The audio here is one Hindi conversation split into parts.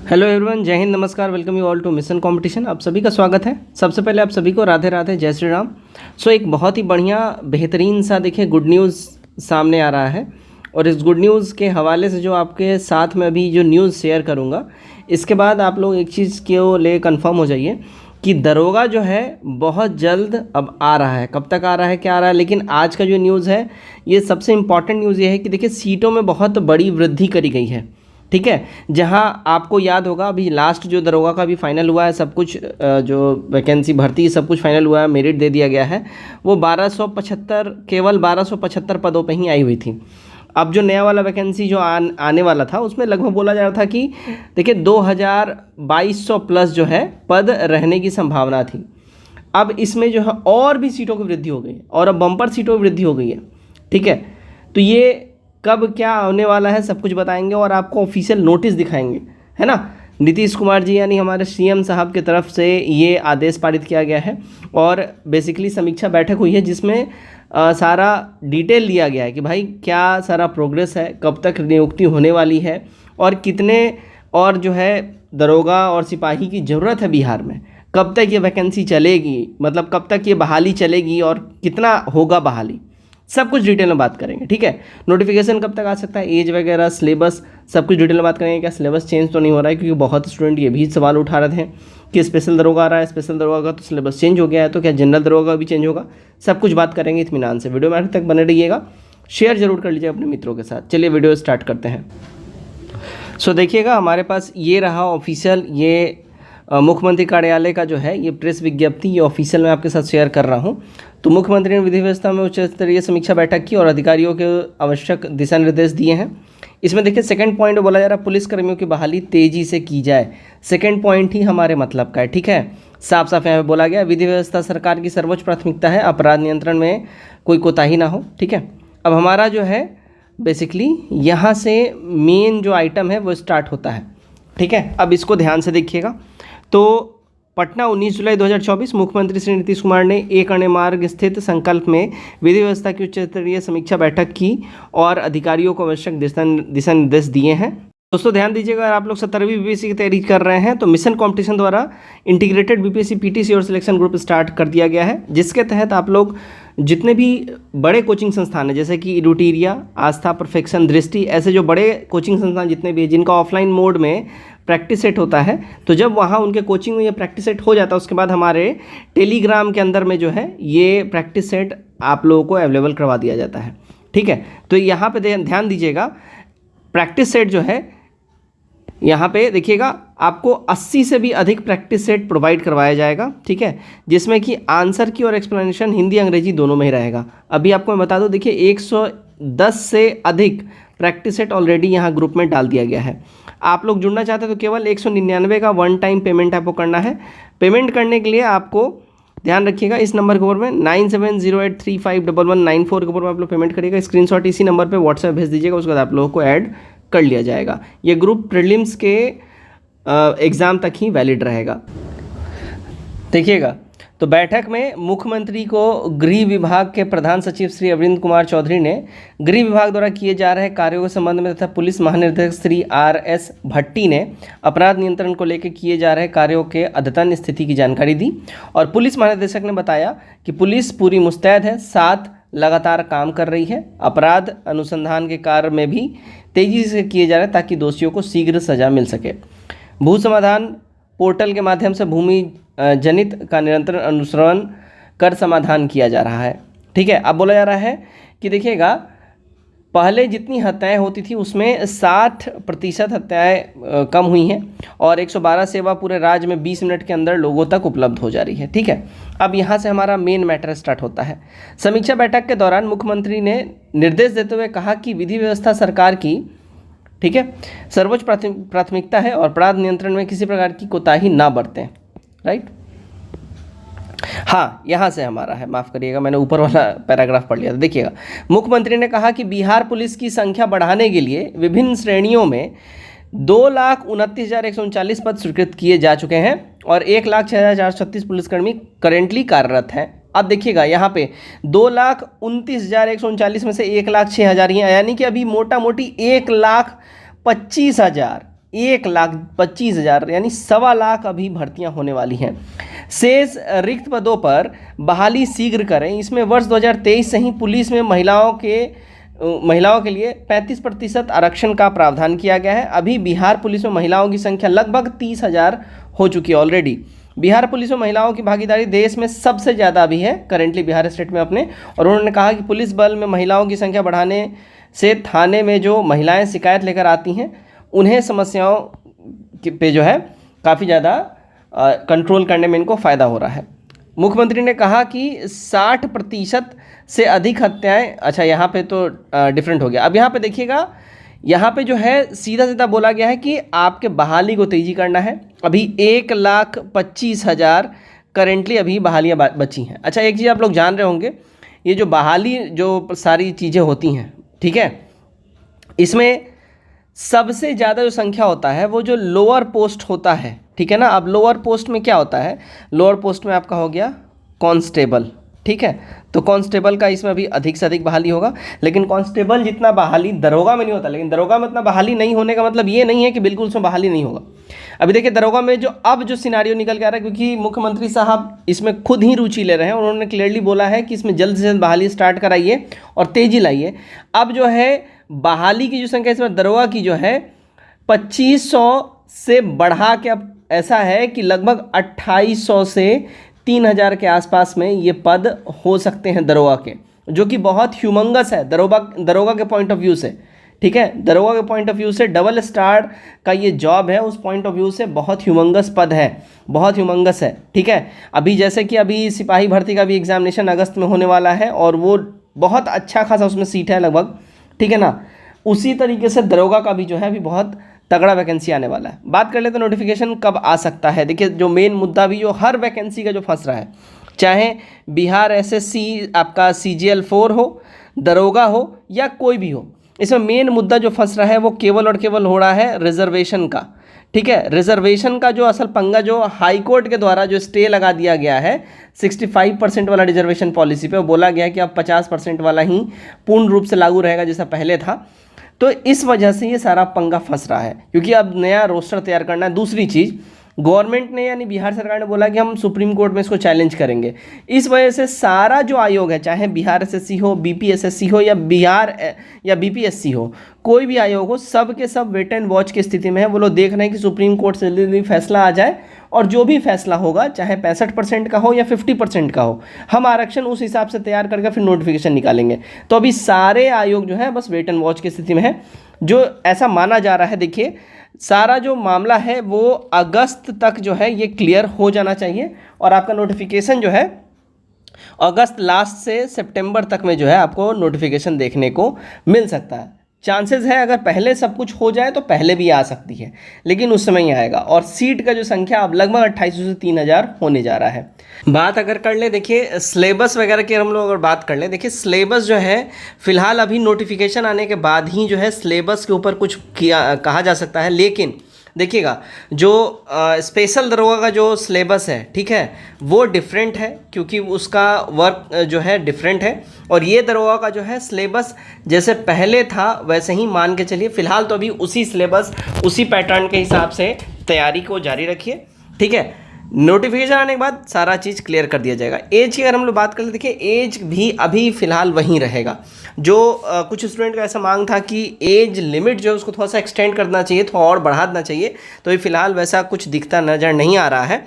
हेलो एवरीवन, जय हिंद, नमस्कार, welcome you all to mission competition. आप सभी का स्वागत है। सबसे पहले आप सभी को राधे राधे, जय श्री राम। एक बहुत ही बढ़िया बेहतरीन सा देखिए गुड न्यूज़ सामने आ रहा है और इस गुड न्यूज़ के हवाले से जो आपके साथ में अभी जो न्यूज़ शेयर करूँगा, इसके बाद आप लोग एक चीज़ को ले कंफर्म हो जाइए कि दरोगा जो है बहुत जल्द अब आ रहा है। कब तक आ रहा है, क्या आ रहा है, लेकिन आज का जो न्यूज़ है ये सबसे इम्पॉर्टेंट न्यूज़ ये है कि देखिए सीटों में बहुत बड़ी वृद्धि करी गई है। ठीक है, जहां आपको याद होगा अभी लास्ट जो दरोगा का भी फाइनल हुआ है, सब कुछ जो वैकेंसी भर्ती सब कुछ फाइनल हुआ है, मेरिट दे दिया गया है, वो 1275 केवल 1275 पदों पे ही आई हुई थी। अब जो नया वाला वैकेंसी जो आने वाला था उसमें लगभग बोला जा रहा था कि देखिए 2200 प्लस जो है पद रहने की संभावना थी। अब इसमें जो है और भी सीटों की वृद्धि हो गई है और अब बम्पर सीटों की वृद्धि हो गई है। ठीक है, तो ये कब क्या होने वाला है सब कुछ बताएंगे और आपको ऑफिशियल नोटिस दिखाएंगे, है ना। नीतीश कुमार जी यानी हमारे सीएम साहब की तरफ से ये आदेश पारित किया गया है और बेसिकली समीक्षा बैठक हुई है जिसमें सारा डिटेल दिया गया है कि भाई क्या सारा प्रोग्रेस है, कब तक नियुक्ति होने वाली है और कितने और जो है दरोगा और सिपाही की ज़रूरत है बिहार में, कब तक ये वैकेंसी चलेगी, मतलब कब तक ये बहाली चलेगी और कितना होगा बहाली, सब कुछ डिटेल में बात करेंगे। ठीक है, नोटिफिकेशन कब तक आ सकता है, एज वगैरह, सिलेबस, सब कुछ डिटेल में बात करेंगे। क्या सिलेबस चेंज तो नहीं हो रहा है, क्योंकि बहुत स्टूडेंट ये भी सवाल उठा रहे थे कि स्पेशल दरोगा आ रहा है, स्पेशल दरोगा का तो सिलेबस चेंज हो गया है, तो क्या जनरल दरोगा भी चेंज होगा, सब कुछ बात करेंगे इत्मीनान से। वीडियो में आखिर तक बने रहिएगा, शेयर जरूर कर लीजिए अपने मित्रों के साथ। चलिए वीडियो स्टार्ट करते हैं। देखिएगा हमारे पास ये रहा ऑफिशियल, ये मुख्यमंत्री कार्यालय का जो है ये प्रेस विज्ञप्ति, ये ऑफिशियल मैं आपके साथ शेयर कर रहा हूँ। तो मुख्यमंत्री ने विधि व्यवस्था में उच्च स्तरीय समीक्षा बैठक की और अधिकारियों के आवश्यक दिशा निर्देश दिए हैं। इसमें देखिए सेकंड पॉइंट बोला जा रहा है पुलिस कर्मियों की बहाली तेजी से की जाए। सेकंड पॉइंट ही हमारे मतलब का है। ठीक है, साफ साफ यहाँ पे बोला गया विधि व्यवस्था सरकार की सर्वोच्च प्राथमिकता है, अपराध नियंत्रण में कोई कोताही ना हो। ठीक है, अब हमारा जो है बेसिकली यहाँ से मेन जो आइटम है वो स्टार्ट होता है। ठीक है, अब इसको ध्यान से देखिएगा। तो पटना 19 जुलाई 2024 मुख्यमंत्री श्री नीतीश कुमार ने एक अण्य मार्ग स्थित संकल्प में विधि व्यवस्था की उच्च स्तरीय समीक्षा बैठक की और अधिकारियों को आवश्यक दिशा निर्देश दिए हैं। दोस्तों ध्यान दीजिएगा, अगर आप लोग 17वीं बीपीएससी की तैयारी कर रहे हैं तो मिशन कंपटीशन द्वारा इंटीग्रेटेड बीपीएससी पीटीसी और सिलेक्शन ग्रुप स्टार्ट कर दिया गया है, जिसके तहत आप लोग जितने भी बड़े कोचिंग संस्थान हैं जैसे कि इडुटीरिया, आस्था, परफेक्शन, दृष्टि, ऐसे जो बड़े कोचिंग संस्थान जितने भी हैं जिनका ऑफलाइन मोड में प्रैक्टिस सेट होता है, तो जब वहाँ उनके कोचिंग में ये प्रैक्टिस सेट हो जाता है उसके बाद हमारे टेलीग्राम के अंदर में जो है ये प्रैक्टिस सेट आप लोगों को अवेलेबल करवा दिया जाता है। ठीक है, तो यहाँ पे ध्यान दीजिएगा, प्रैक्टिस सेट जो है यहाँ पे देखिएगा आपको 80 से भी अधिक प्रैक्टिस सेट प्रोवाइड करवाया जाएगा। ठीक है, जिसमें कि आंसर की और एक्सप्लेनेशन हिंदी अंग्रेजी दोनों में ही रहेगा। अभी आपको मैं बता दूं, देखिए 110 से अधिक प्रैक्टिस सेट ऑलरेडी यहाँ ग्रुप में डाल दिया गया है। आप लोग जुड़ना चाहते हैं तो केवल 199 का वन टाइम पेमेंट आपको करना है। पेमेंट करने के लिए आपको ध्यान रखिएगा इस नंबर के ऊपर में 9708351194 के ऊपर में आप लोग पेमेंट करिएगा। स्क्रीनशॉट इसी नंबर पे व्हाट्सएप भेज दीजिएगा, उसके बाद आप लोगों को ऐड कर लिया जाएगा। ये ग्रुप प्रीलिम्स के एग्ज़ाम तक ही वैलिड रहेगा। देखिएगा, तो बैठक में मुख्यमंत्री को गृह विभाग के प्रधान सचिव श्री अरविंद कुमार चौधरी ने गृह विभाग द्वारा किए जा रहे कार्यों के संबंध में तथा पुलिस महानिदेशक श्री RS भट्टी ने अपराध नियंत्रण को लेकर किए जा रहे कार्यों के अद्यतन स्थिति की जानकारी दी और पुलिस महानिदेशक ने बताया कि पुलिस पूरी मुस्तैद है, साथ लगातार काम कर रही है। अपराध अनुसंधान के कार्य में भी तेजी से किए जा रहे हैं ताकि दोषियों को शीघ्र सजा मिल सके। भू समाधान पोर्टल के माध्यम से भूमि जनित का निरंतर अनुश्रवण कर समाधान किया जा रहा है। ठीक है, अब बोला जा रहा है कि देखिएगा पहले जितनी हत्याएं होती थी उसमें 60% हत्याएं कम हुई हैं और 112 सेवा पूरे राज्य में 20 मिनट के अंदर लोगों तक उपलब्ध हो जा रही है। ठीक है, अब यहाँ से हमारा मेन मैटर स्टार्ट होता है। समीक्षा बैठक के दौरान मुख्यमंत्री ने निर्देश देते हुए कहा कि विधि व्यवस्था सरकार की, ठीक है, सर्वोच्च प्राथमिकता है और अपराध नियंत्रण में किसी प्रकार की कोताही ना बरतें। राइट, हाँ, यहाँ से हमारा है, माफ़ करिएगा मैंने ऊपर वाला पैराग्राफ पढ़ लिया था। देखिएगा, मुख्यमंत्री ने कहा कि बिहार पुलिस की संख्या बढ़ाने के लिए विभिन्न श्रेणियों में 2,29,139 पद स्वीकृत किए जा चुके हैं और 1,06,436 पुलिसकर्मी करेंटली कार्यरत हैं। अब देखिएगा यहाँ पे 2,29,139 में से 1,06,000 ही हैं, यानी कि अभी मोटा मोटी 1,25,000 1,25,000 यानी 1.25 अभी भर्तियां होने वाली हैं। शेष रिक्त पदों पर बहाली शीघ्र करें। इसमें वर्ष 2023 से ही पुलिस में महिलाओं के लिए 35% आरक्षण का प्रावधान किया गया है। अभी बिहार पुलिस में महिलाओं की संख्या लगभग 30,000 हो चुकी है ऑलरेडी। बिहार पुलिस में महिलाओं की भागीदारी देश में सबसे ज़्यादा अभी है करेंटली बिहार स्टेट में अपने। और उन्होंने कहा कि पुलिस बल में महिलाओं की संख्या बढ़ाने से थाने में जो महिलाएं शिकायत लेकर आती हैं उन्हें समस्याओं पे जो है काफ़ी ज़्यादा कंट्रोल करने में इनको फ़ायदा हो रहा है। मुख्यमंत्री ने कहा कि 60% से अधिक हत्याएं, अच्छा यहाँ पे तो डिफरेंट हो गया। अब यहाँ पे देखिएगा, यहाँ पे जो है सीधा सीधा बोला गया है कि आपके बहाली को तेज़ी करना है। अभी 1,25,000 करेंटली अभी बहालियाँ बची हैं। अच्छा, एक चीज़ आप लोग जान रहे होंगे, ये जो बहाली जो सारी चीज़ें होती हैं, ठीक है, इसमें सबसे ज़्यादा जो संख्या होता है वो जो लोअर पोस्ट होता है, ठीक है ना। अब लोअर पोस्ट में क्या होता है, लोअर पोस्ट में आपका हो गया कांस्टेबल, ठीक है। तो कांस्टेबल का इसमें अभी अधिक से अधिक बहाली होगा, लेकिन कांस्टेबल जितना बहाली दरोगा में नहीं होता, लेकिन दरोगा में उतना बहाली नहीं होने का मतलब ये नहीं है कि बिल्कुल उसमें बहाली नहीं होगा। अभी देखिए दरोगा में जो अब जो सिनारियो निकल के आ रहा है, क्योंकि मुख्यमंत्री साहब इसमें खुद ही रुचि ले रहे हैं, उन्होंने क्लियरली बोला है कि इसमें जल्द से जल्द बहाली स्टार्ट कराइए और तेज़ी लाइए। अब जो है बहाली की जो संख्या इसमें दरोगा की जो है 2500 से बढ़ा के अब ऐसा है कि लगभग 2800 से 3000 के आसपास में ये पद हो सकते हैं दरोगा के, जो कि बहुत ह्यूमंगस है दरोगा के पॉइंट ऑफ व्यू से, ठीक है। दरोगा के पॉइंट ऑफ व्यू से डबल स्टार का ये जॉब है, उस पॉइंट ऑफ व्यू से बहुत ह्यूमंगस पद है, बहुत ह्यूमंगस है, ठीक है। अभी जैसे कि अभी सिपाही भर्ती का भी एग्जामिनेशन अगस्त में होने वाला है और वो बहुत अच्छा खासा उसमें सीट है लगभग, ठीक है ना। उसी तरीके से दरोगा का भी जो है अभी बहुत तगड़ा वैकेंसी आने वाला है। बात कर लेते हैं नोटिफिकेशन कब आ सकता है। देखिए जो मेन मुद्दा भी जो हर वैकेंसी का जो फंस रहा है, चाहे बिहार एसएससी आपका CGL 4 हो, दरोगा हो या कोई भी हो, इसमें मेन मुद्दा जो फंस रहा है वो केवल और केवल हो रहा है रिजर्वेशन का, ठीक है। रिजर्वेशन का जो असल पंगा जो हाई कोर्ट के द्वारा जो स्टे लगा दिया गया है 65% वाला रिजर्वेशन पॉलिसी पे, वो बोला गया कि अब 50% वाला ही पूर्ण रूप से लागू रहेगा जैसा पहले था। तो इस वजह से ये सारा पंगा फंस रहा है, क्योंकि अब नया रोस्टर तैयार करना है। दूसरी चीज़, गवर्नमेंट ने यानी बिहार सरकार ने बोला कि हम सुप्रीम कोर्ट में इसको चैलेंज करेंगे। इस वजह से सारा जो आयोग है, चाहे बिहार एसएससी हो, BPSSC हो या BPSC हो, कोई भी आयोग हो, सब के सब वेट एंड वॉच की स्थिति में है। वो लोग देख रहे हैं कि सुप्रीम कोर्ट से जल्दी फैसला आ जाए और जो भी फैसला होगा, चाहे 65% का हो या 50% का हो, हम आरक्षण उस हिसाब से तैयार करके फिर नोटिफिकेशन निकालेंगे। तो अभी सारे आयोग जो है बस वेट एंड वॉच की स्थिति में है, जो ऐसा माना जा रहा है। देखिए सारा जो मामला है वो अगस्त तक जो है ये क्लियर हो जाना चाहिए और आपका नोटिफिकेशन जो है अगस्त लास्ट से सितंबर तक में जो है आपको नोटिफिकेशन देखने को मिल सकता है। चांसेस है अगर पहले सब कुछ हो जाए तो पहले भी आ सकती है, लेकिन उस समय ही आएगा। और सीट का जो संख्या अब लगभग 2800 से 3000 होने जा रहा है। बात अगर कर ले, देखिए सिलेबस वगैरह की हम लोग अगर बात कर ले, देखिए सिलेबस जो है फिलहाल अभी नोटिफिकेशन आने के बाद ही जो है सिलेबस के ऊपर कुछ कहा जा सकता है। लेकिन देखिएगा जो स्पेशल दरोगा का जो सिलेबस है, ठीक है, वो डिफरेंट है क्योंकि उसका वर्क जो है डिफरेंट है। और ये दरोगा का जो है सिलेबस जैसे पहले था वैसे ही मान के चलिए। फिलहाल तो अभी उसी सिलेबस उसी पैटर्न के हिसाब से तैयारी को जारी रखिए, ठीक है। नोटिफिकेशन आने के बाद सारा चीज़ क्लियर कर दिया जाएगा। एज की अगर हम लोग बात करें, देखिए एज भी अभी फ़िलहाल वहीं रहेगा। जो कुछ स्टूडेंट का ऐसा मांग था कि एज लिमिट जो है उसको थोड़ा सा एक्सटेंड करना चाहिए, थोड़ा और बढ़ा देना चाहिए, तो ये फ़िलहाल वैसा कुछ दिखता नज़र नहीं आ रहा है।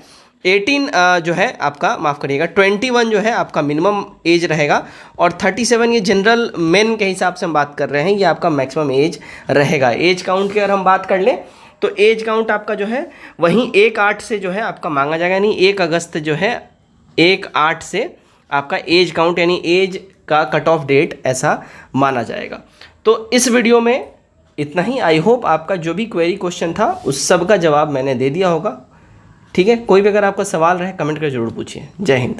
18 जो है आपका, माफ़ करिएगा, 21 जो है आपका मिनिमम एज रहेगा और 37 ये जनरल मेन के हिसाब से हम बात कर रहे हैं, ये आपका मैक्सिमम एज रहेगा। एज काउंट की अगर हम बात कर लें तो एज काउंट आपका जो है वहीं 1/8 से जो है आपका मांगा जाएगा, यानी 1 अगस्त जो है 1/8 से आपका एज काउंट यानी एज का कट ऑफ डेट ऐसा माना जाएगा। तो इस वीडियो में इतना ही। आई होप आपका जो भी क्वेरी क्वेश्चन था उस सब का जवाब मैंने दे दिया होगा, ठीक है। कोई भी अगर आपका सवाल रहे कमेंट करके जरूर पूछिए। जय हिंद।